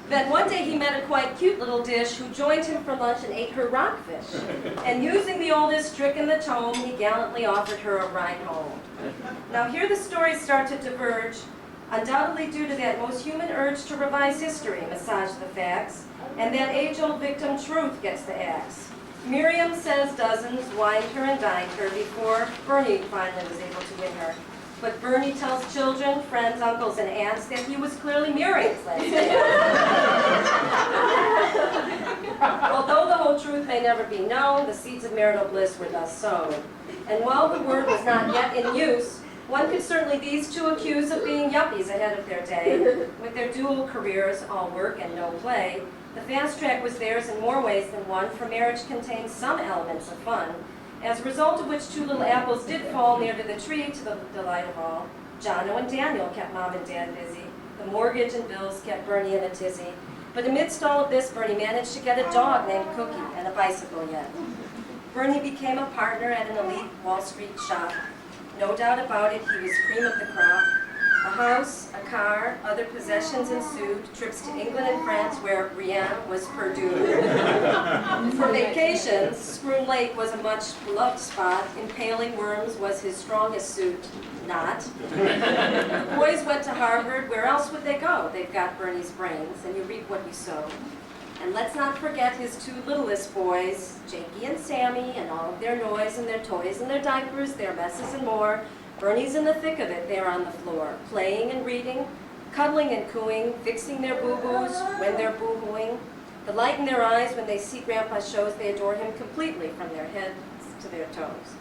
Speaker 2: Then one day he met a quite cute little dish who joined him for lunch and ate her rockfish. And using the oldest trick in the tome, he gallantly offered her a ride home. Now here the stories start to diverge, undoubtedly due to that most human urge to revise history, massage the facts, and that age-old victim truth gets the axe. Miriam says dozens wined her and dined her before Bernie finally was able to win her. But Bernie tells children, friends, uncles, and aunts that he was clearly Miriam's last name. Although the whole truth may never be known, the seeds of marital bliss were thus sown. And while the word was not yet in use, one could certainly these two accuse of being yuppies ahead of their day. With their dual careers, all work and no play, the fast track was theirs in more ways than one, for marriage contains some elements of fun. As a result of which 2 little apples did fall near to the tree, to the delight of all. Jono and Daniel kept Mom and Dad busy. The mortgage and bills kept Bernie in a tizzy. But amidst all of this, Bernie managed to get a dog named Cookie and a bicycle yet. Bernie became a partner at an elite Wall Street shop. No doubt about it, he was cream of the crop. A house, a car, other possessions ensued, trips to England and France where rien was perdu. For vacations, Scroom Lake was a much loved spot. Impaling worms was his strongest suit. Not. The boys went to Harvard. Where else would they go? They've got Bernie's brains, and you reap what you sow. And let's not forget his 2 littlest boys, Jakey and Sammy, and all of their noise and their toys and their diapers, their messes and more. Bernie's in the thick of it there on the floor, playing and reading, cuddling and cooing, fixing their boo-boos when they're boo-hooing. The light in their eyes when they see Grandpa shows they adore him completely from their heads to their toes.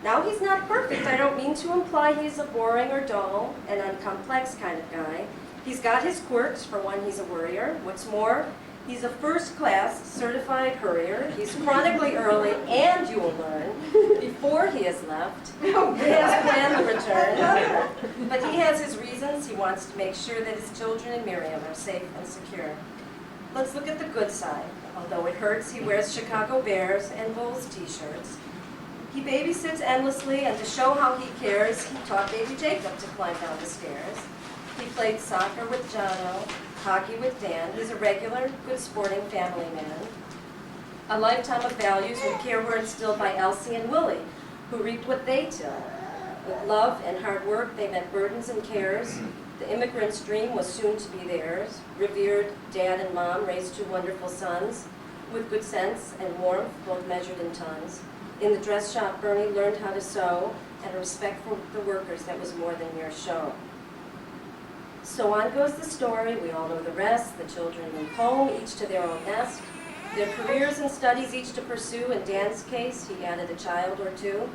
Speaker 2: Now he's not perfect. I don't mean to imply he's a boring or dull and uncomplex kind of guy. He's got his quirks. For one, he's a worrier. What's more, he's a first-class certified hurrier. He's chronically early, and you will learn, before he has left. He has planned the return. But he has his reasons. He wants to make sure that his children and Miriam are safe and secure. Let's look at the good side. Although it hurts, he wears Chicago Bears and Bulls t-shirts. He babysits endlessly, and to show how he cares, he taught baby Jacob to climb down the stairs. He played soccer with Jono, hockey with Dan. He's a regular, good sporting family man. A lifetime of values and care were instilled by Elsie and Willie, who reaped what they tilled. With love and hard work, they met burdens and cares. The immigrant's dream was soon to be theirs. Revered Dad and Mom raised 2 wonderful sons, with good sense and warmth, both measured in tons. In the dress shop, Bernie learned how to sew, and a respect for the workers that was more than mere show. So on goes the story, we all know the rest. The children leave home, each to their own nest. Their careers and studies each to pursue. In Dan's case, he added a child or 2.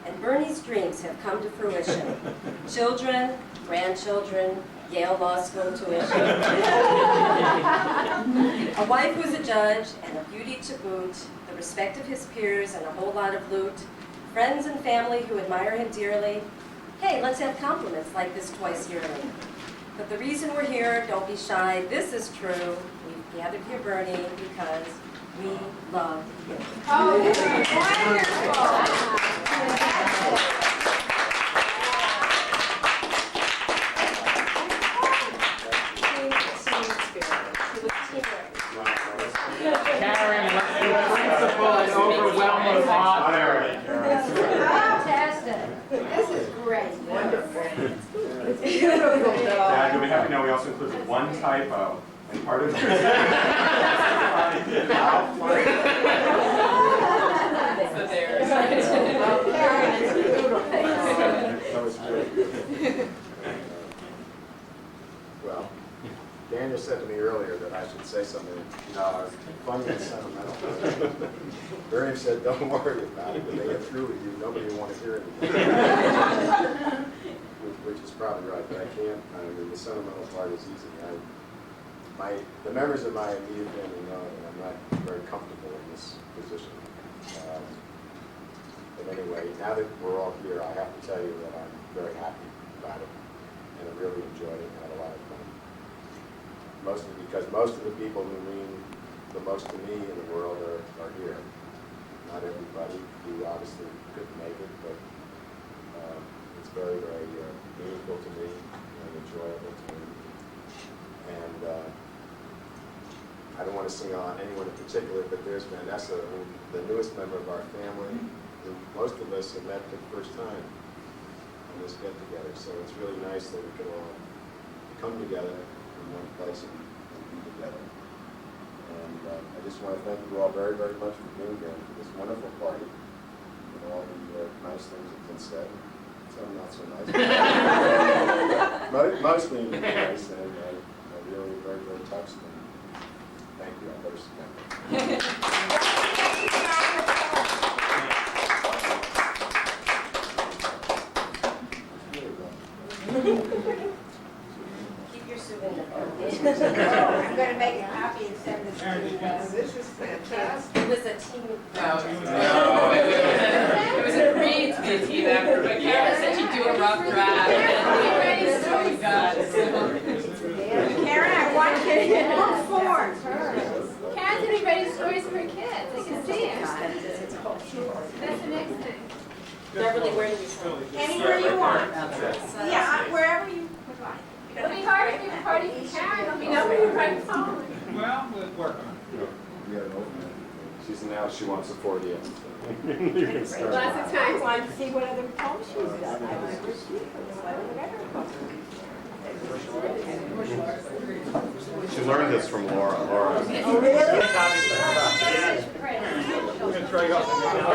Speaker 2: And Bernie's dreams have come to fruition. Children, grandchildren, Yale Law School tuition. A wife who's a judge, and a beauty to boot. The respect of his peers, and a whole lot of loot. Friends and family who admire him dearly. Hey, let's have compliments like this twice yearly. But the reason we're here, don't be shy, this is true. We've gathered here, Bernie, because we love you.
Speaker 10: Oh, this is wonderful.
Speaker 5: Karen, let's do principal and overwhelming author.
Speaker 10: Fantastic.
Speaker 6: This is great. Wonderful.
Speaker 8: Dad, you'll be happy to know we also included 1 typo, and part of it.
Speaker 7: That was good. Well, Daniel said to me earlier that I should say something funny and sentimental. Miriam said, don't worry about it. When they get through with you, nobody will want to hear anything. Which is probably right, but I can't. I mean, the sentimental part is easy. The members of my immediate family know that I'm not very comfortable in this position. But anyway, now that we're all here, I have to tell you that I'm very happy about it, and I really enjoyed it and had a lot of fun. Mostly because most of the people who mean the most to me in the world are here. Not everybody, who obviously couldn't make it, but it's very, very meaningful to me and enjoyable to me. And I don't want to sing on anyone in particular, but there's Vanessa, the newest member of our family, who most of us have met for the first time on this get-together. So it's really nice that we can all come together in one place and be together. And I just want to thank you all very, very much for being here for this wonderful party and all the nice things that have been said. Some not so nice. Mostly nice, and I'm really very, very touched. And thank you. I better sit down.
Speaker 2: Keep your souvenir.
Speaker 6: I'm going to make a copy and send it This is fantastic.
Speaker 2: It was a team project.
Speaker 5: It was agreed to be a team effort, but Karen said she'd do a rough draft. And so we got it.
Speaker 6: Karen, I want you to look forward.
Speaker 10: Karen's gonna be writing stories for her kids. I can see it. That's the next thing.
Speaker 2: Beverly, where did you from?
Speaker 6: Anywhere you want. Yeah, wherever you would like.
Speaker 10: It'll be hard if we have a party for Karen. There'll be nobody to write home.
Speaker 1: Well, we'll work on it.
Speaker 7: She's now, she wants a 40. You can start.
Speaker 10: Lots of times.
Speaker 6: Want to see what other poems she's done. I want to see
Speaker 8: She learned this from Laura.
Speaker 6: Oh, really?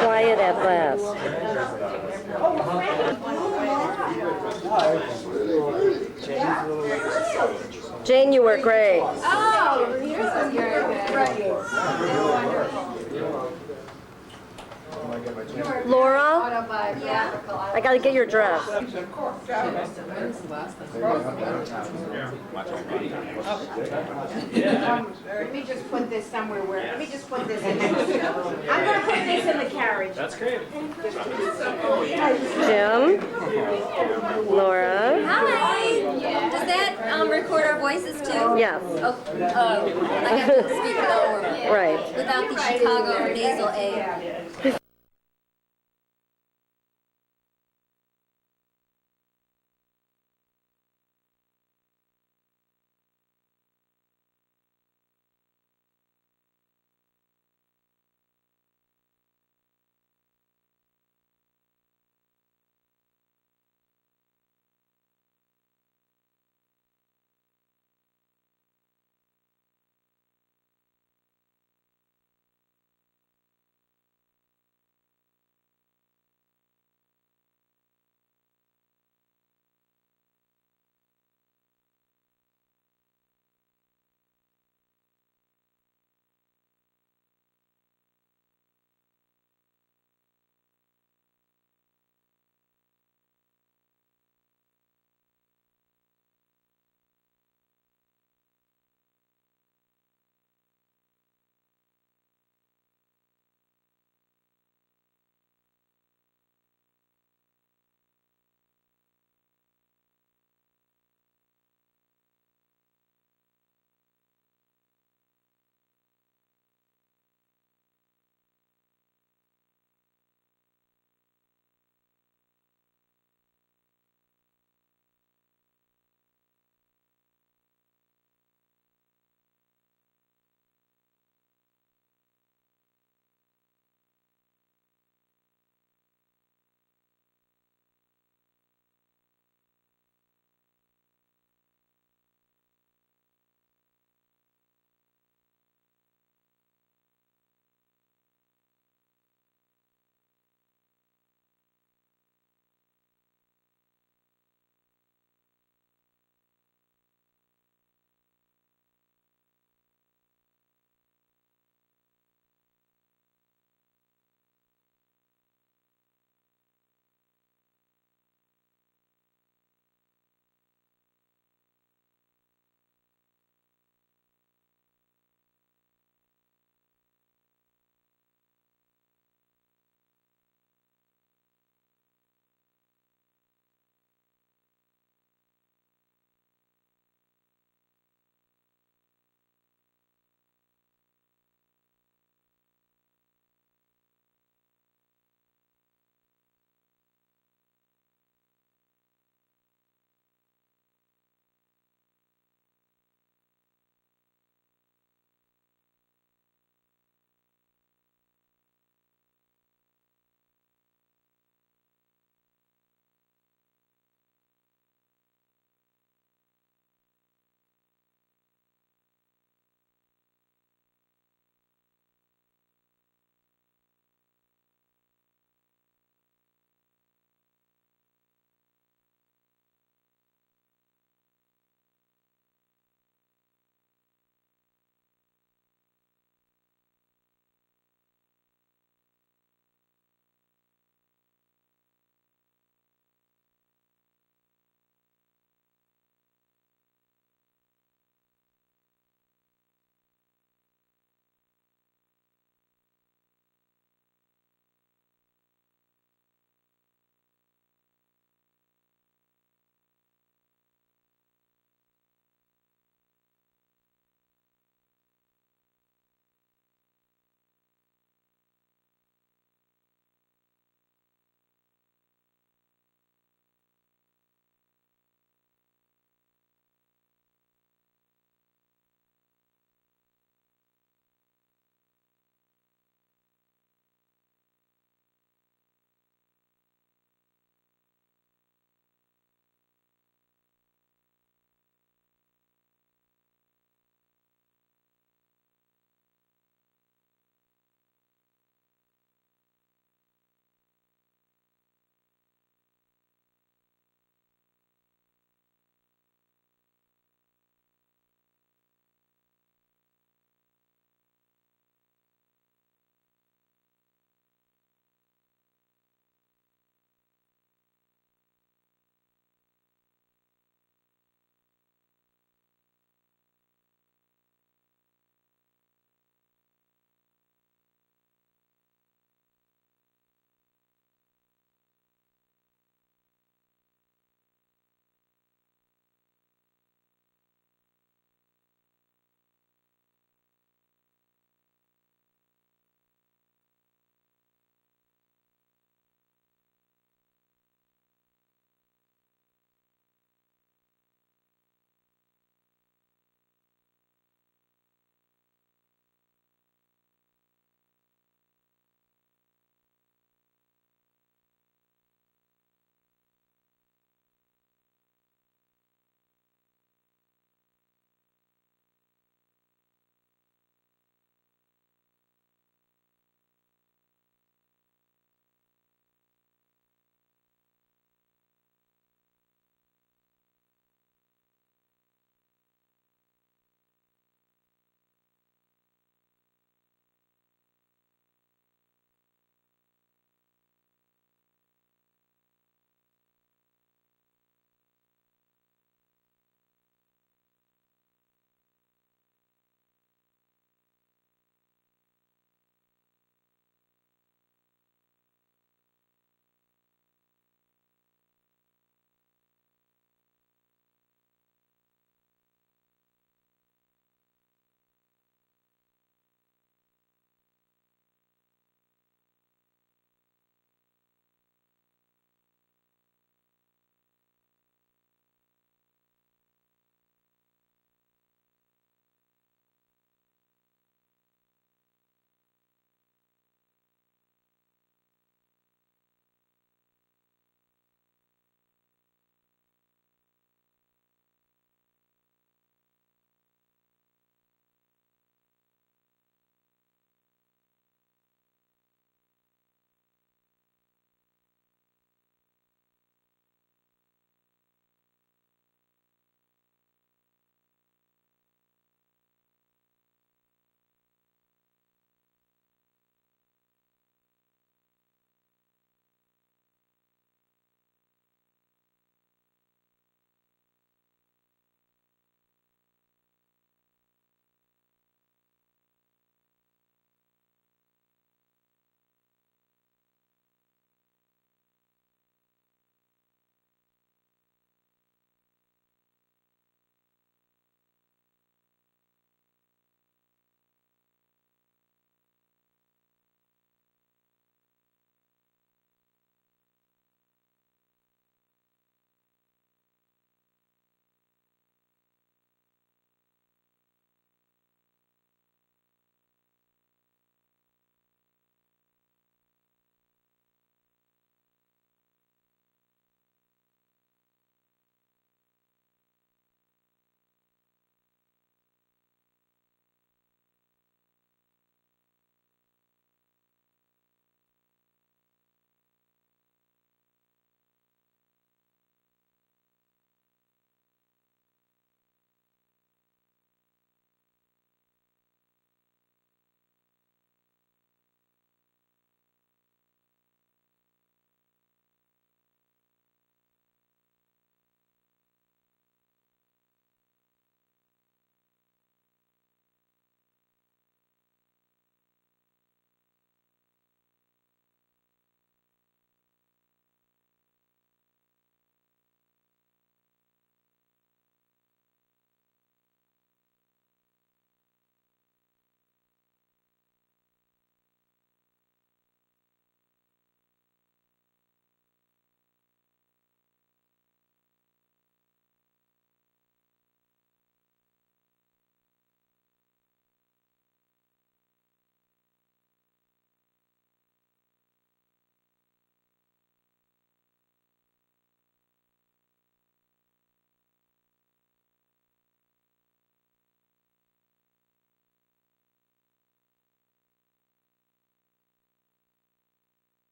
Speaker 2: Quiet at last. Jane, you were great.
Speaker 10: Oh, yours was very good.
Speaker 2: Laura,
Speaker 10: Autobiographical.
Speaker 2: I gotta get your dress.
Speaker 6: Let me just put this somewhere where, let me just put this in. I'm gonna put this in the carriage.
Speaker 1: That's great.
Speaker 2: Jim, Laura,
Speaker 11: Hi. Does that record our voices too?
Speaker 2: yes,
Speaker 11: Oh, I have to speak lower
Speaker 2: right.
Speaker 11: without the Chicago nasal A.